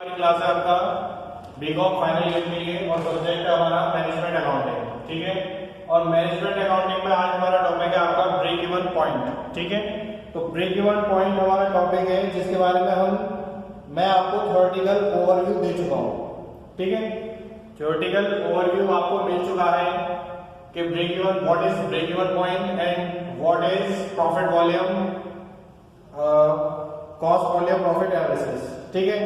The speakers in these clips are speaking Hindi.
हमारी क्लास है आपका बीकॉम फाइनल ईयर के लिए और सब्जेक्ट है हमारा मैनेजमेंट अकाउंटिंग। ठीक है, और मैनेजमेंट अकाउंटिंग में आज हमारा टॉपिक है आपका ब्रेक इवन पॉइंट। ठीक है, तो ब्रेक इवन पॉइंट हमारा टॉपिक है जिसके बारे में मैं आपको थ्योरेटिकल ओवरव्यू दे चुका हूँ। ठीक है, थ्योरेटिकल ओवरव्यू आपको मिल चुका है कि break even, what is break even point and what is profit volume, cost volume profit analysis. ठीक है,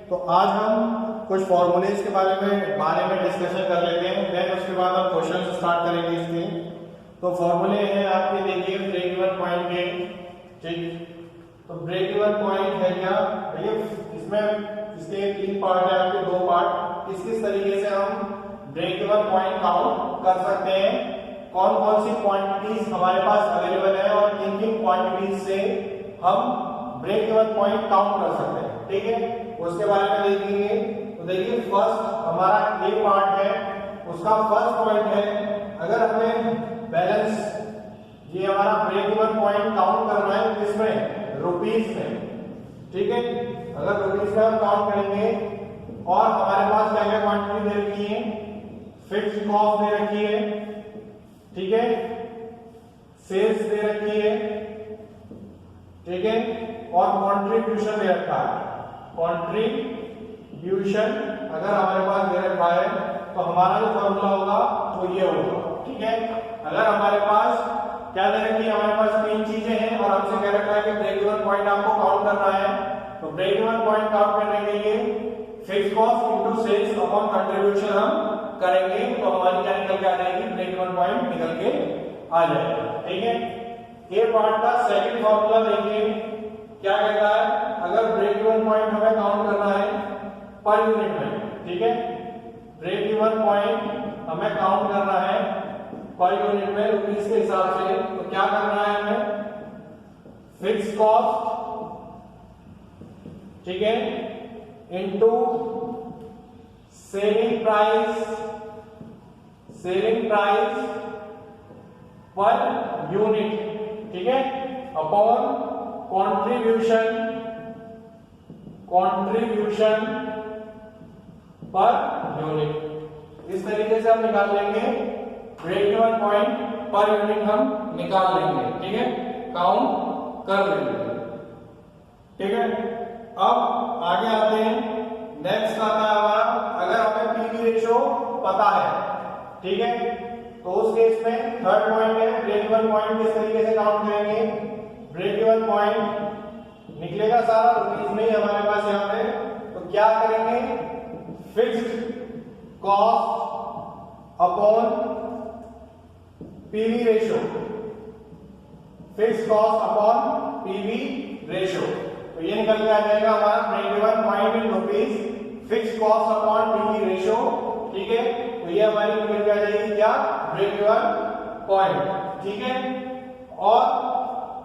तो आज हम कुछ फॉर्मूलेज के बारे में डिस्कशन कर लेते हैं, देन उसके बाद हम क्वेश्चन स्टार्ट करेंगे इसके। तो फॉर्मूले हैं आपके, देखिए ब्रेक इवन पॉइंट के। ठीक, तो ब्रेक इवन पॉइंट है क्या भैया, इसमें इसके तीन पार्ट है आपके, दो पार्ट। किस तरीके से हम ब्रेक इवन पॉइंट काउंट कर सकते हैं, कौन कौन सी क्वांटिटीज हमारे पास अवेलेबल है और किन किन क्वांटिटीज से हम ब्रेक इवन पॉइंट काउंट कर सकते हैं। ठीक है, उसके बारे में देखेंगे। तो देखिए फर्स्ट हमारा ए पार्ट है, उसका फर्स्ट पॉइंट है, अगर हमें बैलेंस, ये हमारा ब्रेक इवन पॉइंट काउंट करना है किसमें, रुपीस में। ठीक है, अगर रुपीस में हम काउंट करेंगे और हमारे पास क्या क्या क्वांटिटी दे रखी है, फिक्स्ड कॉस्ट दे रखी है, ठीक है, सेल्स दे रखी है, ठीक है, और कंट्रीब्यूशन दे रखा है। कंट्रीब्यूशन अगर हमारे पास दे रखा है तो हमारा जो फॉर्मूला होगा वो ये होगा। ठीक है, अगर हमारे पास क्या दे रखी है, हमारे पास तीन चीजें हैं और हमसे कह रखा है कि ब्रेक इवन पॉइंट आपको काउंट करना है, तो ब्रेक इवन पॉइंट काउंट करने के लिए fixed cost into sales upon contribution हम करेंगे, तो हमारी क्या निकल के आ जाएगी, ब्रेक इवन पॉइंट निकल के आ जाएगा। ठीक है, ए पार्ट का सेकंड फॉर्मूला देखिए क्या कहता है, अगर ब्रेक इवन पॉइंट हमें काउंट करना है पर यूनिट में। ठीक है, ब्रेक इवन पॉइंट हमें काउंट करना है पर यूनिट में रुपीस के हिसाब से, तो क्या करना है हमें, फिक्स्ड कॉस्ट, ठीक है, into selling price per unit, ठीक है, अपॉन कंट्रीब्यूशन पर यूनिट। इस तरीके से हम निकाल लेंगे break even point per unit, हम निकाल लेंगे। ठीक है, काउंट कर लेंगे। ठीक है, अब आगे आते हैं, नेक्स्ट आता है हमारा, अगर हमें पीवी रेशो पता है, ठीक है, तो उस केस में थर्ड पॉइंट है ब्रेक इवन पॉइंट किस तरीके से काउंट करेंगे। ब्रेक इवन पॉइंट निकलेगा सारा रुपीस में ही हमारे पास यहाँ पे, तो क्या करेंगे, fixed cost upon PV ratio, fixed cost upon PV ratio, तो ये निकल के आ जाएगा हमारा break even point in rupees, fixed cost upon PV ratio. ठीक है, तो ये हमारी निकल के आ जाएगी क्या, ब्रेक इवन पॉइंट। ठीक है, और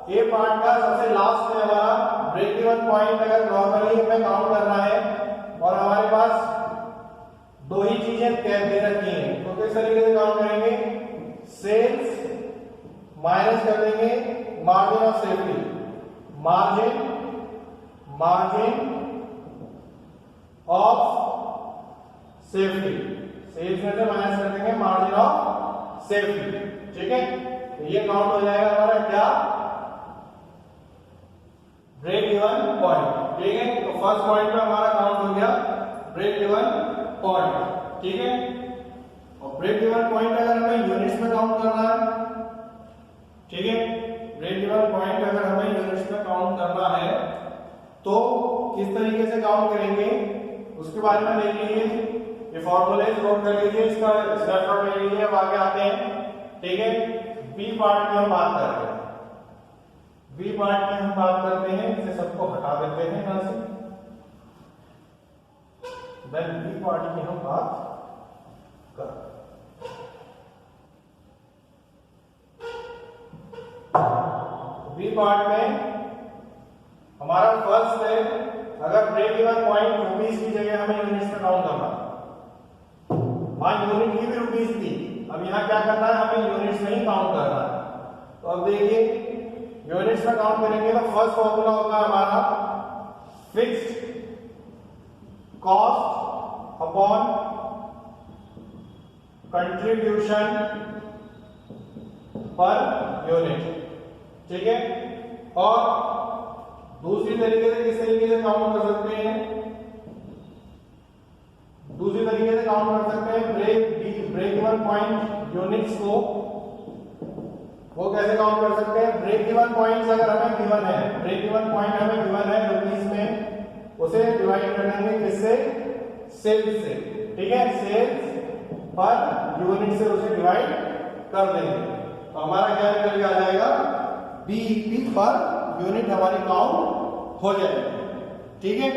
ए पार्ट का सबसे लास्ट में हमारा ब्रेक इवन पॉइंट अगर नॉर्मली हमें काउंट करना है और हमारे पास दो ही चीजें दे रखी हैं, तो किस तरीके से काउंट करेंगे, सेल्स माइनस कर देंगे margin of safety, margin of safety, sales में से माइनस कर देंगे मार्जिन ऑफ सेफ्टी। ठीक है, तो ये काउंट हो जाएगा हमारा क्या, ब्रेक इवन पॉइंट। ठीक है, तो फर्स्ट पॉइंट पे हमारा काउंट हो गया ब्रेक इवन पॉइंट। ठीक है, और ब्रेक इवन पॉइंट अगर हमें यूनिट्स में काउंट करना है, ठीक है, ब्रेक इवन पॉइंट अगर हमें यूनिट्स में काउंट करना है तो किस तरीके से काउंट करेंगे, उसके बारे में देख लीजिए, ये फॉर्मूलेज नोट कर लीजिए, इसका स्क्रीनशॉट ले लीजिए। अब आगे आते हैं, ठीक है, बी पार्ट में हम बात कर रहे हैं, बी पार्ट में हम बात करते हैं, इसे सबको हटा देते हैं यहां से, देन बी पार्ट की हम बात कर, बी पार्ट में हमारा फर्स्ट है, अगर ब्रेक इवन पॉइंट रुपीस की जगह हमें यूनिट्स में काउंट करना, मान यूनिट की भी रुपीस थी, अब यहां क्या करना है, हमें यूनिट्स में ही काउंट करना है। तो अब देखिए यूनिट्स में काउंट करेंगे तो फर्स्ट फॉर्मूला होगा हमारा fixed cost upon contribution per unit, ठीक है। और दूसरी तरीके से किस तरीके से काउंट कर सकते हैं, दूसरी तरीके से काउंट कर सकते हैं ब्रेक इवन पॉइंट यूनिट्स को। वो कैसे काउंट कर सकते हैं, ब्रेक इवन पॉइंट्स अगर हमें गिवन है, ब्रेक इवन पॉइंट हमें गिवन है रुपीस में, उसे डिवाइड कर देंगे किससे, सेल्स से, ठीक है। सेल्स पर यूनिट से उसे डिवाइड कर देंगे तो हमारा क्या निकल के आ जाएगा, बीईपी पर यूनिट हमारी काउंट हो जाएगी, ठीक है।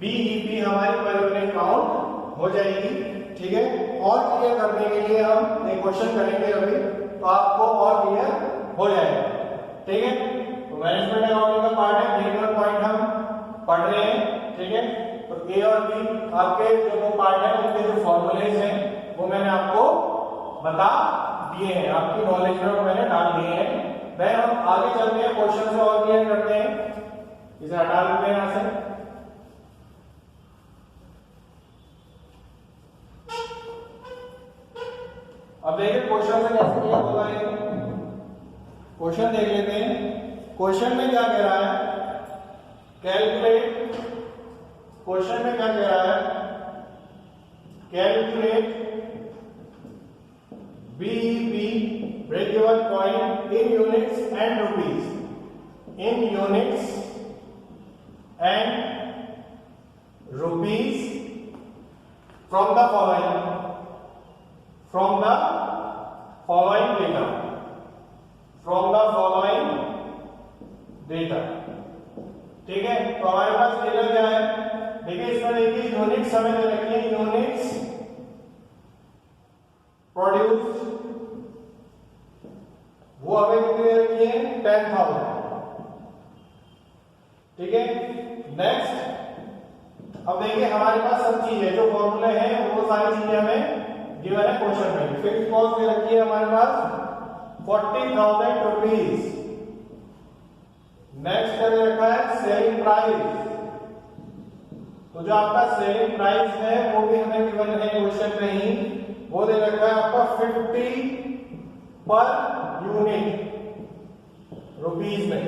बीईपी हमारी पर यूनिट काउंट हो जाएगी, ठीक है। और क्लियर करने के लिए हम एक क्वेश्चन करेंगे अभी, तो आपको और क्लियर हो जाएगा, ठीक है। तो मैनेजमेंट अकाउंटिंग का पार्ट है, ब्रेक इवन पॉइंट हम पढ़ रहे हैं, ठीक है। तो ए और बी आपके जो वो पार्ट है, उनके जो फॉर्मूलेज हैं वो मैंने आपको बता दिए हैं, आपकी नॉलेज में मैंने डाल दिए हैं। वह हम आगे चलते हैं, क्वेश्चन से और क्लियर करते हैं। इसे हटा देते हैं यहां से। अब देखिए क्वेश्चन से कैसे क्लियर होगा ये, क्वेश्चन देख लेते हैं। क्वेश्चन में क्या कह रहा है, कैलकुलेट, क्वेश्चन में क्या कह रहा है, calculate BEP break even point in units and rupees, in units and rupees from the following, from the following data, from the following data, ठीक है। तो हमारे पास डेटा क्या है, देखिए इसमें देखिए यूनिट्स हमें दे रखी है, यूनिट्स प्रोड्यूस, वो हमें कितनी दे रखी है, 10,000, ठीक है। नेक्स्ट अब देखिए हमारे पास सब चीज है, जो फॉर्मूले हैं वो सारी चीजें हमें गिवन है क्वेश्चन में। फिक्स कॉस्ट दे रखी है हमारे पास 40,000 रुपीज। नेक्स्ट क्या दे रखा है, सेलिंग प्राइस, तो जो आपका सेलिंग प्राइस है वो भी हमें गिवन है क्वेश्चन में ही, वो दे रखा है आपका 50 पर यूनिट रुपीज में।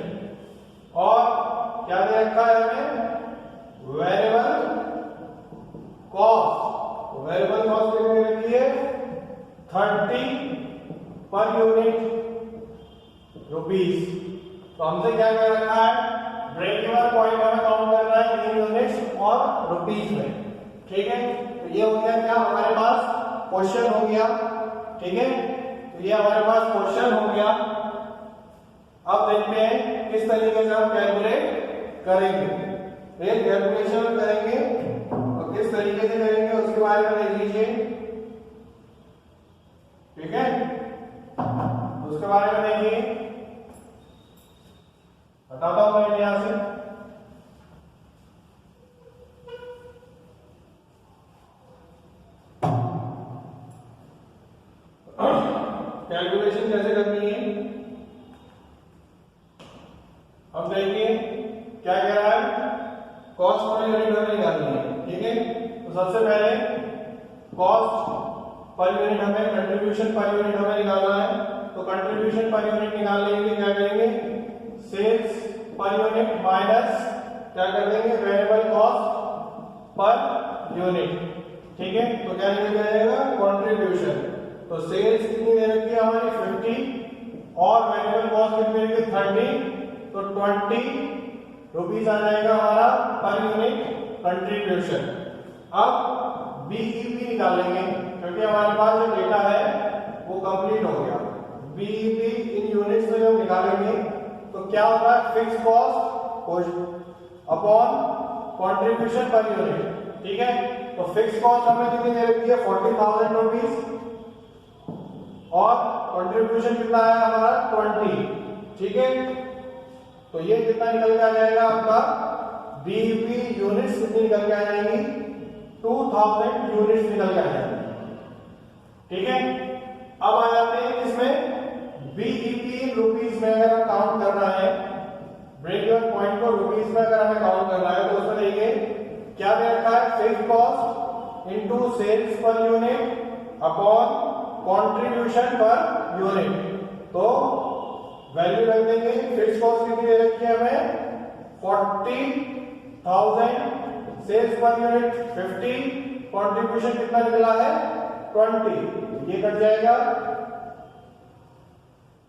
और क्या दे रखा है हमें, वेरिएबल कॉस्ट, वेरिएबल कॉस्ट कितनी रहती है, 30 पर यूनिट रुपीस। तो हमसे क्या कर रखा है, ब्रेक इवन पॉइंट हमें काउंट करना है इन यूनिट्स और रुपीस में, ठीक है। तो ये हो गया क्या, हमारे पास क्वेश्चन हो गया, ठीक है। तो ये हमारे पास क्वेश्चन हो गया। अब देखते हैं किस तरीके से हम कैलकुलेट करेंगे, एक कैलकुलेशन करेंगे और किस तरीके से करेंगे उसके बारे में देख लीजिए, ठीक है। उसके बारे में देखिए, बताता हूं मैं यहां से। कैलकुलेशन कैसे करनी है, अब देखिए क्या कह रहा है, कॉस्ट पर यूनिट हमें निकालनी है, ठीक है। तो सबसे पहले कॉस्ट पर यूनिट हमें, कंट्रीब्यूशन पर यूनिट हमें निकालना है। तो कंट्रीब्यूशन पर यूनिट निकालने के लिए क्या करेंगे, सेल्स पर यूनिट माइनस क्या कर देंगे, वेरिएबल कॉस्ट पर यूनिट, ठीक है। तो क्या निकल जाएगा, कंट्रीब्यूशन। तो सेल्स कितनी दे रखी है हमारी 50 और वेरिएबल कॉस्ट कितनी दे रखी है 30, तो 20 रुपीस आ जाएगा हमारा पर यूनिट कंट्रीब्यूशन। अब बीईपी निकालेंगे क्योंकि हमारे पास जो डेटा है वो कंप्लीट हो गया। बीईपी इन यूनिट्स में जब निकालेंगे तो क्या होगा, fix cost upon contribution per unit, ठीक है। तो फिक्स कॉस्ट हमें कितनी दे रखी है 40,000 रुपीस और कंट्रीब्यूशन कितना है हमारा 20, ठीक है। तो ये कितना निकल के आ जाएगा आपका, बीईपी यूनिट्स कितनी निकल के आ जाएंगी, 2000 यूनिट्स निकल के आ जाएंगी, ठीक है। अब आ जाते हैं इसमें बीईपी रुपीस में अगर हम काउंट करना है, ब्रेक इवन पॉइंट को रुपीस में अगर हमें काउंट करना है तो उसमें देखिए क्या into sales per unit upon contribution per unit. तो वैल्यू रख देंगे। फिक्स कॉस्ट कितनी दे रखी है हमें 40,000, सेल्स पर यूनिट 50, कंट्रीब्यूशन कितना निकला है 20, ये कट जाएगा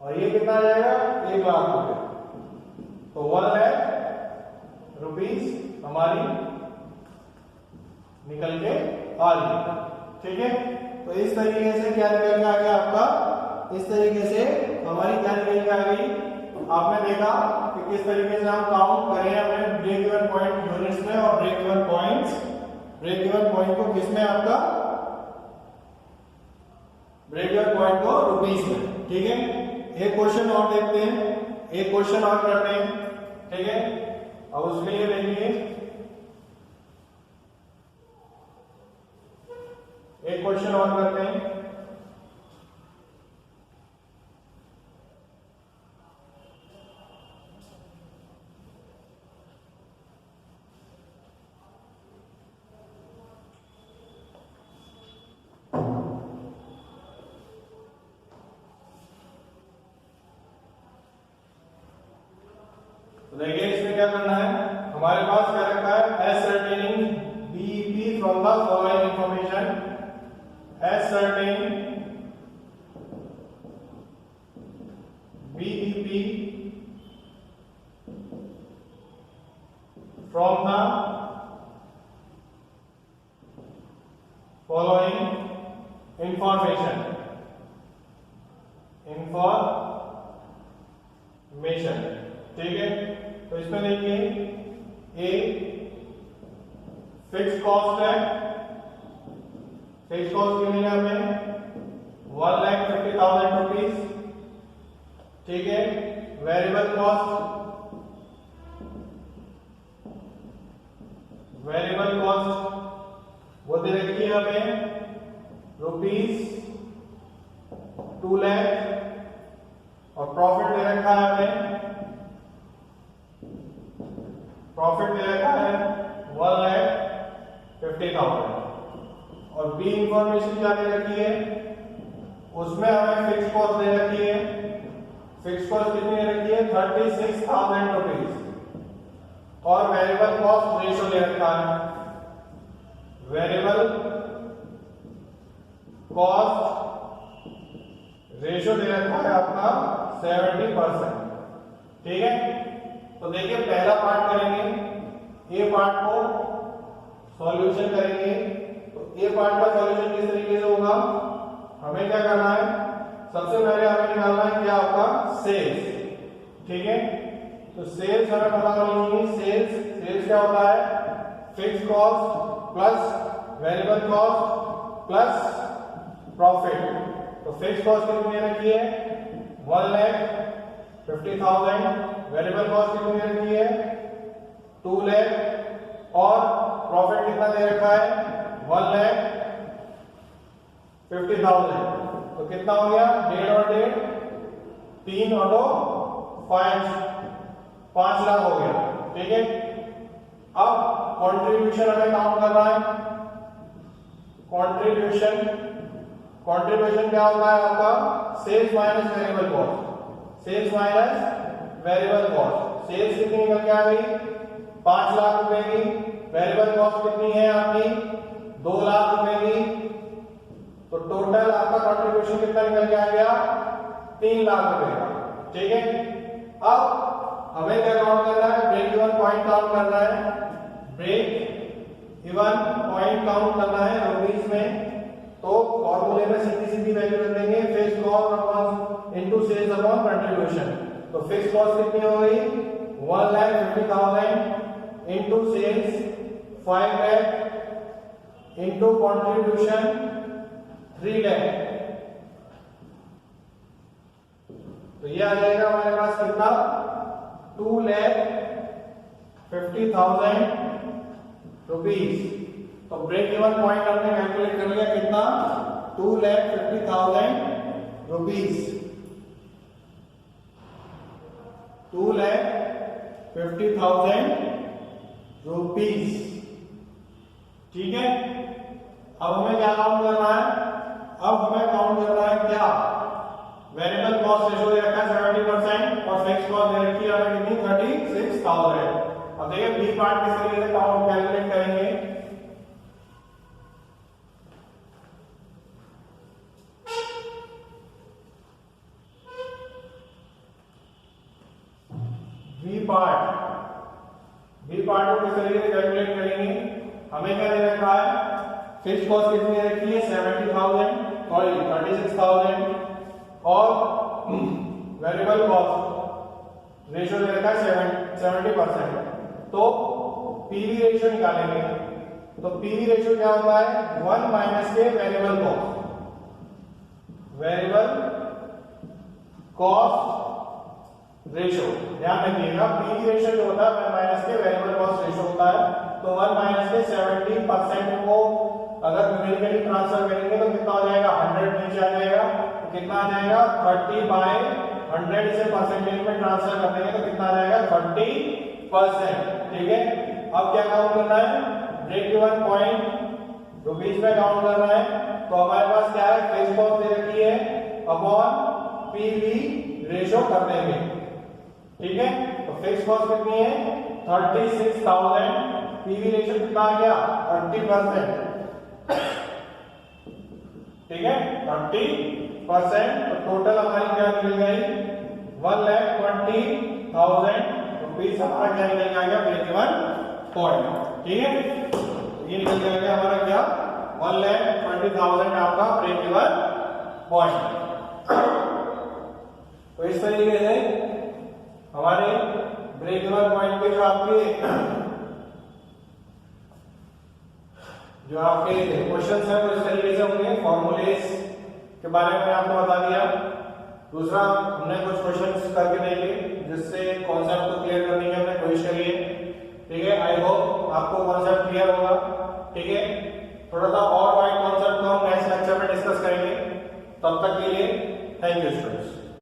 और ये कितना आ जाएगा 1 लाख रुपए। तो 1 लाख रुपीस हमारी निकल के आ रही है। ठीक है, तो इस तरीके से क्या निकल के आ गया आपका, इस तरीके से हमारी क्या निकल के आ गई। आपने देखा कि किस तरीके से हम काउंट करें अपने ब्रेक इवन पॉइंट यूनिट्स में और ब्रेक इवन पॉइंट को किस में, आपका ब्रेक इवन पॉइंट को रुपीस में। ठीक है, एक क्वेश्चन और देखते हैं, एक क्वेश्चन और करते हैं। ठीक है, अब उसके लिए देखिए एक क्वेश्चन और करते हैं। तो देखिए इसमें क्या करना है, हमारे पास क्या रखा है ascertaining BEP from the following information, ascertain BEP from the following information ठीक है। तो इसमें देखिए ए फिक्स कॉस्ट है, फिक्स कॉस्ट कितनी है हमें 1,50,000 रुपीज। ठीक है, वेरिएबल कॉस्ट वो दे रखी है हमें ₹2 लाख और प्रॉफिट दे रखा है हमें, प्रॉफिट दे रखा है 1,50,000 और बी इंफॉर्मेशन क्या दे रखी है, उसमें हमें फिक्स कॉस्ट दे रखी है। फिक्स कॉस्ट कितनी दे रखी है 36,000 रुपीज और वेरिएबल कॉस्ट रेशो दे रखा है, वेरिएबल कॉस्ट रेशो दे रखा है आपका 70%। ठीक है, तो देखिए पहला पार्ट करेंगे, ए पार्ट को सॉल्यूशन करेंगे। तो ए पार्ट का सॉल्यूशन किस तरीके से होगा, हमें क्या करना है, सबसे पहले हमें निकालना है क्या आपका सेल्स। ठीक है, तो सेल्स हमें पता करनी है। सेल्स क्या होता है fix cost plus variable cost plus profit. तो फिक्स कॉस्ट कितनी रखी है 1,50,000, वेरिएबल कॉस्ट कितनी रखी है 2 लाख और प्रॉफिट कितना दे रखा है 1,50,000। तो कितना हो गया 1.5 और 1.5 3 और 2 5 लाख हो गया। ठीक है, अब कंट्रीब्यूशन हमें काउंट करना है। कंट्रीब्यूशन क्या होता है आपका sales minus variable cost, sales minus variable cost. Sales कितनी निकल के आ गई 5 लाख रुपए की, वेरिएबल कॉस्ट कितनी है आपकी 2 लाख रुपए की। तो टोटल आपका कंट्रीब्यूशन कितना निकल के आ गया 3 लाख रुपए का। ठीक है, अब हमें क्या काउंट करना है ब्रेक इवन पॉइंट काउंट करना है, ब्रेक इवन पॉइंट काउंट करना है रुपीस में। तो फॉर्मूले में सीधी वैल्यू रख देंगे fix cost upon into sales upon contribution. तो फिक्स कॉस्ट कितनी हो गई 1,50,000 into sales 5 lakh into contribution 3 lakh. तो ये आ जाएगा हमारे पास कितना 2,50,000 रुपीज। तो ब्रेक इवन पॉइंट हमने कैलकुलेट कर लिया कितना 2,50,000 रुपीज, 2,50,000 रुपीज। ठीक है, अब हमें क्या काउंट करना है? अब हमें काउंट करना है क्या? वेरिएबल कॉस्ट रेशियो दे रखा है 70% और फिक्स कॉस्ट दे रखी है हमें कितनी 36,000। अब देखिए बी पार्ट किस तरीके से काउंट कैलकुलेट करेंगे। बी पार्ट को किस तरीके से कैलकुलेट करेंगे? हमें क्या दे रखा है? फिक्स कॉस्ट कितनी दे रखी है 70,000 सॉरी 36,000 और वेरिएबल कॉस्ट रेशियो दे रखा है 70%। तो पीवी रेशियो निकालेंगे। तो पीवी रेशियो क्या होता है? 1 माइनस के वेरिएबल कॉस्ट रेशियो। ध्यान रखिएगा पीवी रेशियो जो होता है 1 माइनस के वेरिएबल कॉस्ट रेशियो होता है। तो 1 माइनस के 70% को अगर न्यूमेरिकली ट्रांसफर करेंगे तो कितना हो जाएगा? 100 नीचे आ जाएगा। तो कितना आ जाएगा? 30/100 इसे परसेंटेज में ट्रांसफर कर देंगे तो कितना आ जाएगा? 30%। ठीक है। अब क्या काउंट करना है? ब्रेक इवन पॉइंट रुपीस में काउंट करना है। तो हमारे पास क्या है? फिक्स कॉस्ट दे रखी है अपॉन पीवी रेशियो कर देंगे। ठीक है। तो फिक्स कॉस्ट कितनी है? 36,000। पीवी रेशियो कितना आ गया? 30%। ठीक है 30%। तो टोटल हमारी क्या निकल गई? 1,20,000 रुपीज हमारा क्या निकल जाएगा? Break even point. ठीक है। ये निकल जाएगा हमारा क्या? 1,20,000 आपका ब्रेक इवन पॉइंट। तो इस तरीके से हमारे ब्रेक इवन पॉइंट के जो आपके क्वेश्चन है वो इस तरीके से होंगे। फॉर्मूलेस के बारे में आपको बता दिया। दूसरा हमने कुछ क्वेश्चन करके देखे जिससे कॉन्सेप्ट को क्लियर करने की हमने कोशिश करी है। ठीक है। आई होप आपको कॉन्सेप्ट क्लियर होगा। ठीक है। थोड़ा सा